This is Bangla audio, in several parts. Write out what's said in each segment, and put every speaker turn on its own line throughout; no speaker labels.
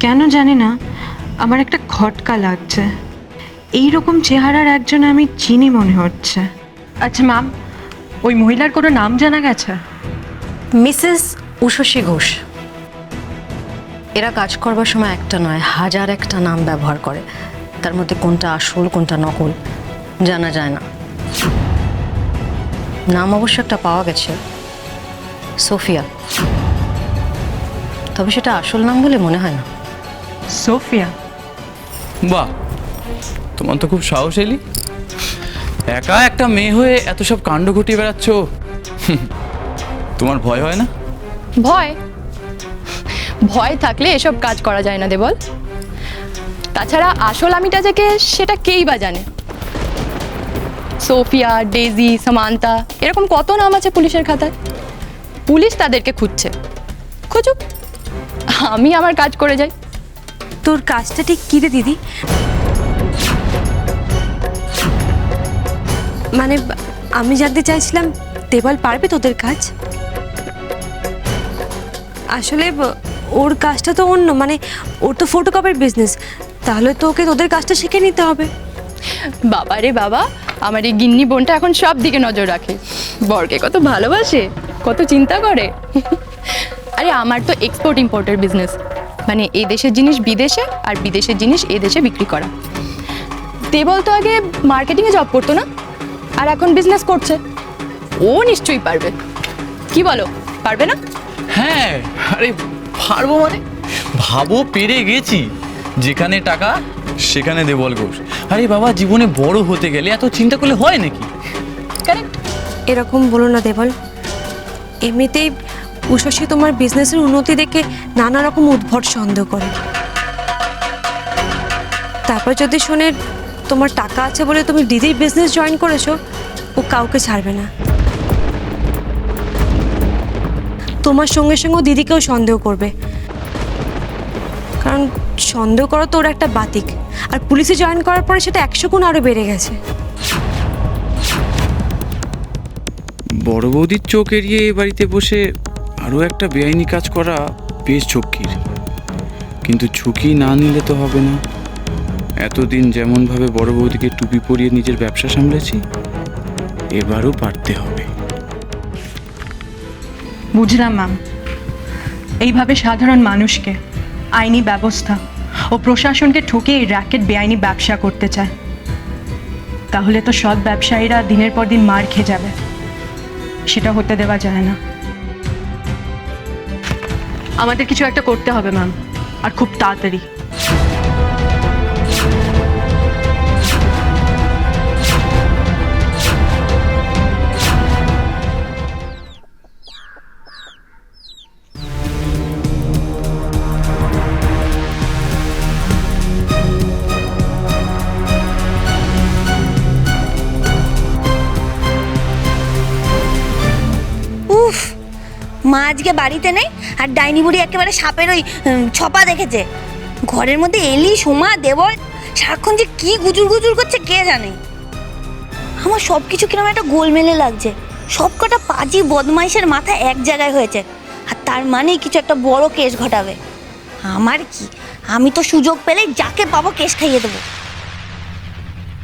কেন জানি না আমার একটা খটকা লাগছে। এই রকম চেহারার একজন আমি চিনি মনে হচ্ছে। আচ্ছা ম্যাম, ওই মহিলার কোনো নাম জানা গেছে?
মিসেস উষসী ঘোষ। এরা কাজ করবার সময় একটা নয়, হাজার একটা নাম ব্যবহার করে। তার মধ্যে কোনটা আসল কোনটা নকল জানা যায় না। নাম অবশ্য একটা পাওয়া গেছে, সোফিয়া, তবে সেটা আসল নাম বলে মনে হয় না।
সোফিয়া?
বাহ, তোমার তো খুব সাহস এলি। একা একটা মেয়ে হয়ে এত সব কাণ্ড ঘটিয়ে বেড়াচ্ছ। তোমার ভয় হয় না?
ভয় ভয় থাকলে এসব কাজ করা যায় না দেবল। তাছাড়া আসল আমিটা থেকে সেটা কেই বা জানে। সোফিয়া, ডেজি, সামান্তা এরকম কত নাম আছে পুলিশের খাতায়। পুলিশ তাদেরকে খুঁজছে, খুঁজুক, আমি আমার কাজ করে যাই।
তোর কাজটা ঠিক কী রে দিদি? মানে আমি জানতে চাইছিলাম দেবল পারবে তোদের কাজ? আসলে ওর কাজটা তো অন্য, মানে ওর তো ফটোকপির বিজনেস, তাহলে তো ওকে তোদের কাজটা শিখে নিতে হবে।
বাবা রে বাবা, আমার এই গিন্নি বোনটা এখন সব দিকে নজর রাখে, বরকে কত ভালোবাসে, কত চিন্তা করে। আরে আমার তো এক্সপোর্ট ইম্পোর্টের বিজনেস, মানে এই দেশের জিনিস বিদেশে আর বিদেশের জিনিস এ দেশে বিক্রি করা। দেবল তো আগে মার্কেটিংয়ে জব করতো না, আর এখন বিজনেস করছে। ও নিশ্চয়ই পারবে, কি বলো, পারবে না?
হ্যাঁ, আরে পারবো মানে ভাবো, পেরে গেছি। যেখানে টাকা সেখানে দেবল ঘোষ। আরে বাবা, জীবনে বড় হতে গেলে এত চিন্তা করলে হয় নাকি?
কারেক্ট।
এরকম বলো না দেবল। এমনিতেই উষসী তোমার বিজনেসের উন্নতি দেখে নানা রকম উদ্ভট সন্দেহ করে। তারপর যদি শোনে তোমার টাকা আছে বলে তুমি দিদির বিজনেস জয়েন করেছো, ও কাউকে ছাড়বে না। তোমার সঙ্গে সঙ্গে ও দিদিকেও সন্দেহ করবে, কারণ সন্দেহ করা তো ওর একটা বাতিক। আর পুলিশে জয়েন করার পরে সেটা 100 গুণ আরও বেড়ে গেছে।
বড় বৌদির চোখ এড়িয়ে এ বাড়িতে বসে আরও একটা বেআইনি কাজ করা বেশ ঝক্কির। কিন্তু ঝুঁকি না নিলে তো হবে না। এতদিন যেমনভাবে বড় বৌদিকে টুপি পরিয়ে নিজের ব্যবসা সামলেছি, এবারও পারতে হবে।
বুঝলাম ম্যাম, এইভাবে সাধারণ মানুষকে, আইনি ব্যবস্থা ও প্রশাসনকে ঠকিয়ে এই র্যাকেট বেআইনি ব্যবসা করতে চায়। তাহলে তো সৎ ব্যবসায়ীরা দিনের পর দিন মার খেয়ে যাবে, সেটা হতে দেওয়া যায় না। আমাদের কিছু একটা করতে হবে ম্যাম, আর খুব তাড়াতাড়ি।
উফ, মা আজকে বাড়িতে নেই, আর ডাইনি বুড়ি একেবারে সাপের ওই ছপা দেখেছে। ঘরের মধ্যে এলি সোমা দেবল সারাক্ষণ যে কি গুজুর গুজুর করছে কে জানে। আমার সব কিছু কিরকম একটা গোলমেলে লাগছে। সব কটা পাজি বদমাইশের মাথা এক জায়গায় হয়েছে, আর তার মানেই কিছু একটা বড় কেস ঘটাবে। আমার কি, আমি তো সুযোগ পেলে যাকে পাবো কেস খাইয়ে দেবো।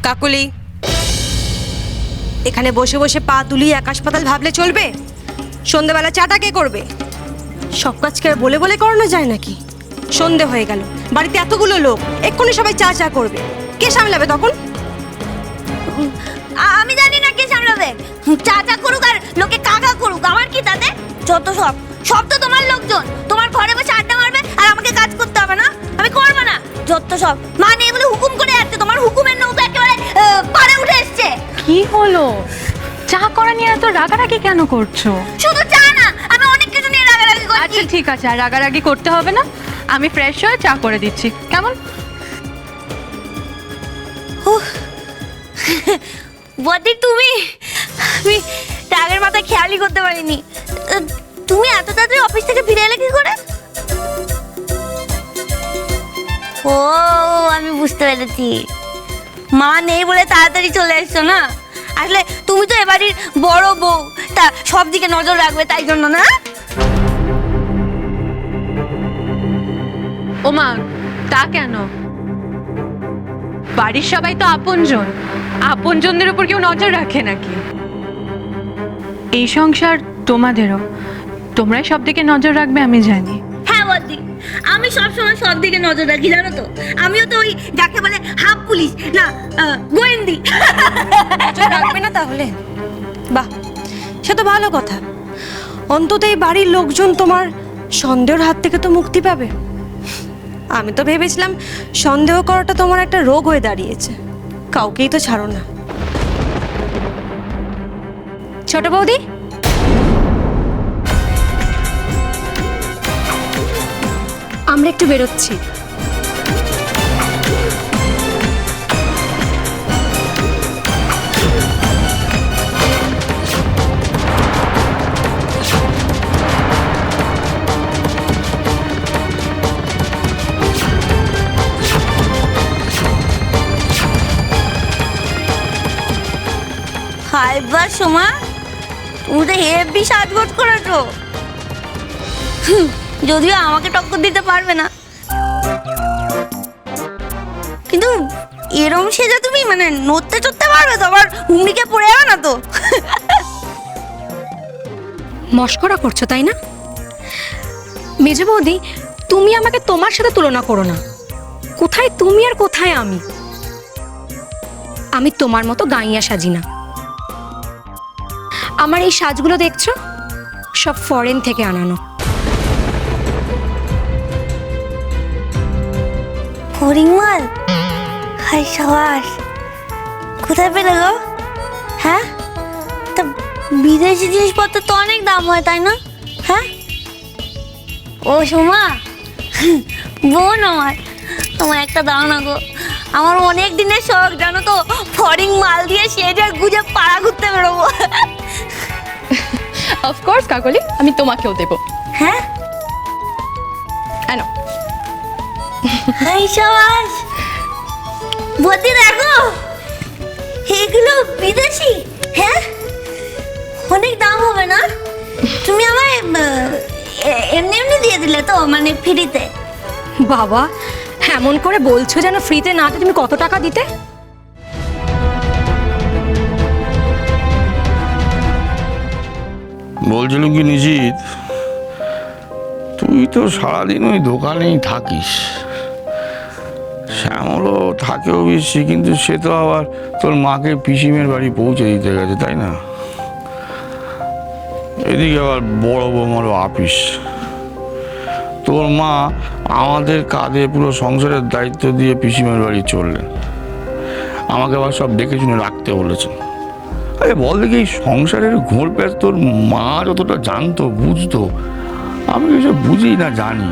কাকুলি, এখানে বসে বসে পা তুলিয়ে আকাশ পাতাল ভাবলে চলবে? সন্ধ্যেবেলা চাটা কে করবে? সব কাজকে আর বলে বলে করানো যায় নাকি? সন্ধে হয়ে গেল, বাড়িতে এতগুলো লোক, এক্ষুনি সবাই চা চা করবে, কে সামলাবে তখন?
আমি জানি না কে সামলাবে। চাচা করুক আর লোকে কাকা করুক, আমার কি তাতে? যত সব সব তো তোমার লোকজন, তোমার ঘরে বসে আড্ডা মারবে আর আমাকে কাজ করতে হবে না, আমি করবো না। যত সব মা নেই বলে হুকুম করে যাচ্ছে, তোমার হুকুমের নৌকা একেবারে পাড়ে উঠে এসছে।
কি হলো? চা করা নিয়ে এত রাগারাগি কেন করছো?
শুধু চা না, আমি অনেক কিছু নিয়ে রাগারাগি করছি।
আচ্ছা ঠিক আছে, আর রাগারাগি করতে হবে না, আমি ফ্রেশ হয়ে চা করে দিচ্ছি, কেমন?
বদি তুমি, আমি রাগের মাথায় খেয়ালই করতে পারিনি। তুমি এত তাড়াতাড়ি অফিস থেকে ফিরে এলে কি করে? ও, আমি বুঝতে পেরেছি, মা নেই বলে তাড়াতাড়ি চলে এসছো না। আসলে তুমি তো এবাড়ির বড় বউ, তা সব দিকে নজর রাখবে, তাই জন্য না।
ওমা, তা কেন? বাড়ির সবাই তো আপনজন, আপনজনদের উপর কেউ নজর রাখে নাকি? এই সংসার তোমাদেরও, তোমরাই সব দিকে নজর রাখবে আমি জানি।
হ্যাঁ বদি, আমি সবসময় সব দিকে নজর রাখি জানো তো। আমিও তো ওই যাকে বলে হাফ পুলিশ না, গোয়েন্দি।
রাখবে না তাহলে? বাহ, সে তো ভালো কথা। অন্তত এই বাড়ির লোকজন তোমার সন্দেহের হাত থেকে তো মুক্তি পাবে। আমি তো ভেবেছিলাম সন্দেহ করাটা তোমার একটা রোগ হয়ে দাঁড়িয়েছে, কাউকেই তো ছাড়ো না। ছোট বৌদি, আমরা একটু বেরোচ্ছি।
হাইবার সোমা, তুমি তো হেভি সাজগোজ করেছো। যদিও আমাকে টক্কর দিতে পারবে না, কিন্তু এরম সেজে তুমি মানে নড়তে চড়তে পারবে তো? আবার হুমড়িকে পড়ে যাবে না তো?
মস্করা করছো তাই না? মেজে বৌদি, তুমি আমাকে তোমার সাথে তুলনা করো না। কোথায় তুমি আর কোথায় আমি? আমি তোমার মতো গাইয়া সাজি না। আমার এই সাজগুলো দেখছো, সব ফরেন থেকে আনানো।
হরিংমাল, হাই সাবাস, কোথায় পেলে গো? হ্যাঁ, তা বিদেশি জিনিসপত্র তো অনেক দাম হয় তাই না? হ্যাঁ ও সোমা, বোন আমার, আমার একটা দাও না গো। আমার অনেক দিনের শখ জানো তো, ফরিং মাল দিয়ে সেজে গুজে পাড়া ঘুরতে বেরোবো।
অফকোর্স কাকলি, আমি তোমাকেও দেবো।
হ্যাঁ,
আনো।
হাই সাবাস, বদি দেখো, এগুলো বিদেশি। হ্যাঁ, অনেক দাম হবে না? তুমি আমায় এমনি এমনি দিয়ে দিলে তো, মানে ফ্রিতে?
বাবা, এমন করে বলছো যেন ফ্রিতে না, তুমি কত টাকা দিতে?
বলছিলাম কি নিশিত, তুই তো সারাদিন ওই দোকানেই থাকিস। শ্যামলও থাকে অবশ্যই, কিন্তু সে তো আবার তোর মাকে পিসিমের বাড়ি পৌঁছে দিতে গেছে তাই না? এদিকে আবার বড় বৌমারও আপিস। তোর মা আমাদের কাঁধে পুরো সংসারের দায়িত্ব দিয়ে পিসিমের বাড়ি চললেন। আমাকে আবার সব দেখে শুনে রাখতে বলেছেন। আরে বল দেখি, এই সংসারের ঘোর প্যাচ তোর মা যতটা জানতো বুঝতো, আমি এসব বুঝি না জানি।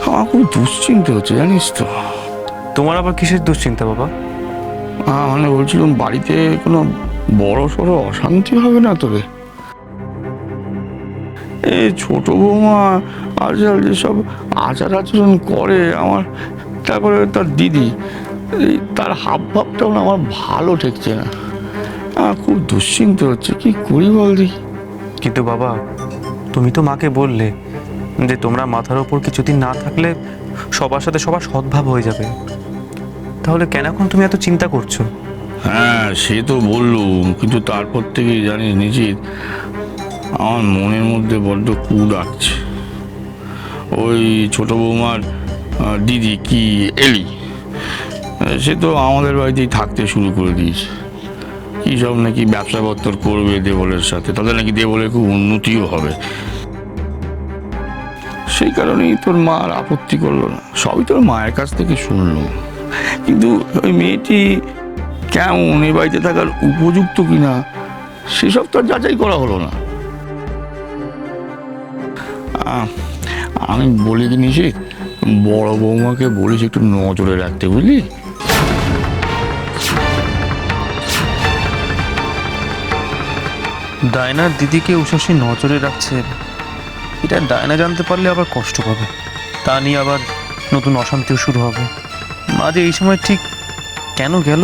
আমার খুব দুশ্চিন্তা হচ্ছে জানিস তো।
তোমার আবার কিসের দুশ্চিন্তা বাবা?
মানে বলছিলাম, বাড়িতে কোনো বড় সড়ো অশান্তি হবে না তোরে? এই ছোট বৌমা আজকাল যেসব আচার আচরণ করে আমার, তারপরে তার দিদি, তার হাব ভাবটাও না আমার ভালো ঠেকছে না। খুব দুশ্চিন্তা হচ্ছে, কি করি বল দেখি।
কিন্তু বাবা, তুমি তো মাকে বললে যে তোমরা মাথার ওপর কিছুদিন না থাকলে সবার সাথে সবার সদ্ভাব হয়ে যাবে। তাহলে কেন এখন তুমি এত চিন্তা করছো?
হ্যাঁ, সে তো বললুম, কিন্তু তারপর থেকে জানিস নিশ্চিত আমার মনের মধ্যে বড্ড কু ডাকছে। ওই ছোট বৌমার দিদি কি এলি, সে তো আমাদের বাড়িতেই থাকতে শুরু করে দিয়েছে। কী সব নাকি ব্যবসাপত্র করবে দেবলের সাথে, তাদের নাকি দেবলের খুব উন্নতিও হবে। সেই কারণেই তোর মা আর আপত্তি করলো না। সবই তোর মায়ের কাছ থেকে শুনলাম। কিন্তু ওই মেয়েটি কেমন, এই বাড়িতে থাকার উপযুক্ত কিনা সেসব তো আর যাচাই করা হলো না। আমি বলি কি নিশ্চিত, বড় বৌমাকে বলিস একটু নজরে রাখতে, বুঝলি?
ডায়নার দিদিকে উষাসী নজরে রাখছে, এটা ডায়না জানতে পারলে আবার কষ্ট পাবে। তা নিয়ে আবার নতুন অশান্তিও শুরু হবে। মা যে এই সময় ঠিক কেন গেল?